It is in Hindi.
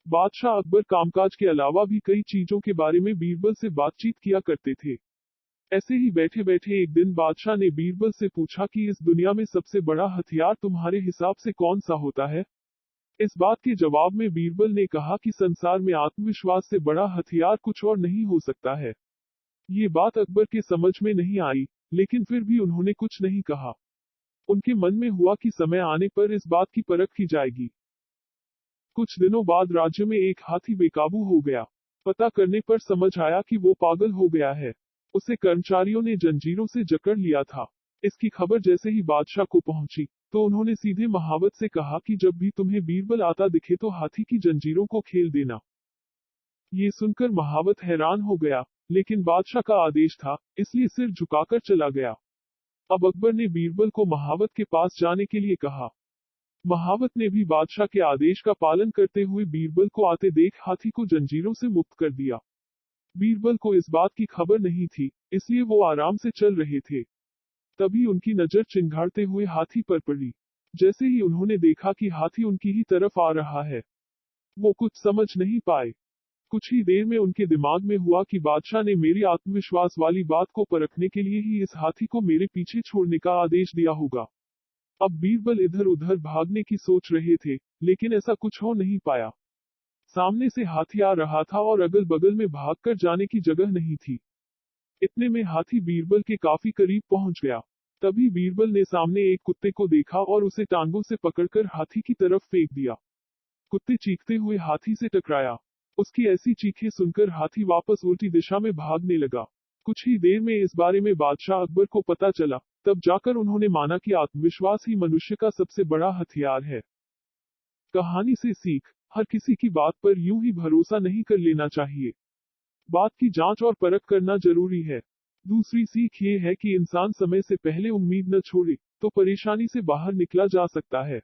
बादशाह अकबर कामकाज के अलावा भी कई चीजों के बारे में बीरबल से बातचीत किया करते थे। ऐसे ही बैठे बैठे एक दिन बादशाह ने बीरबल से पूछा कि इस दुनिया में सबसे बड़ा हथियार तुम्हारे हिसाब से कौन सा होता है। इस बात के जवाब में बीरबल ने कहा कि संसार में आत्मविश्वास से बड़ा हथियार कुछ और नहीं हो सकता है। ये बात अकबर के समझ में नहीं आई, लेकिन फिर भी उन्होंने कुछ नहीं कहा। उनके मन में हुआ कि समय आने पर इस बात की परख की जाएगी। कुछ दिनों बाद राज्य में एक हाथी बेकाबू हो गया। पता करने पर समझ आया कि वो पागल हो गया है। उसे कर्मचारियों ने जंजीरों से जकड़ लिया था। इसकी खबर जैसे ही बादशाह को पहुंची, तो उन्होंने सीधे महावत से कहा कि जब भी तुम्हें बीरबल आता दिखे तो हाथी की जंजीरों को खेल देना। ये सुनकर महावत हैरान हो गया, लेकिन बादशाह का आदेश था, इसलिए सिर झुकाकर चला गया। अब अकबर ने बीरबल को महावत के पास जाने के लिए कहा। महावत ने भी बादशाह के आदेश का पालन करते हुए बीरबल को आते देख हाथी को जंजीरों से मुक्त कर दिया। बीरबल को इस बात की खबर नहीं थी, इसलिए वो आराम से चल रहे थे। तभी उनकी नजर चिंगाड़ते हुए हाथी पर पड़ी। जैसे ही उन्होंने देखा कि हाथी उनकी ही तरफ आ रहा है, वो कुछ समझ नहीं पाए। कुछ ही देर में उनके दिमाग में हुआ कि बादशाह ने मेरी आत्मविश्वास वाली बात को परखने के लिए ही इस हाथी को मेरे पीछे छोड़ने का आदेश दिया होगा। अब बीरबल इधर उधर भागने की सोच रहे थे, लेकिन ऐसा कुछ हो नहीं पाया। सामने से हाथी आ रहा था और अगल बगल में भागकर जाने की जगह नहीं थी। इतने में हाथी बीरबल के काफी करीब पहुंच गया। तभी बीरबल ने सामने एक कुत्ते को देखा और उसे टांगों से पकड़कर हाथी की तरफ फेंक दिया। कुत्ते चीखते हुए हाथी से टकराया। उसकी ऐसी चीखें सुनकर हाथी वापस उल्टी दिशा में भागने लगा। कुछ ही देर में इस बारे में बादशाह अकबर को पता चला, तब जाकर उन्होंने माना कि आत्मविश्वास ही मनुष्य का सबसे बड़ा हथियार है। कहानी से सीख, हर किसी की बात पर यूं ही भरोसा नहीं कर लेना चाहिए। बात की जांच और परख करना जरूरी है। दूसरी सीख ये है कि इंसान समय से पहले उम्मीद न छोड़े, तो परेशानी से बाहर निकला जा सकता है।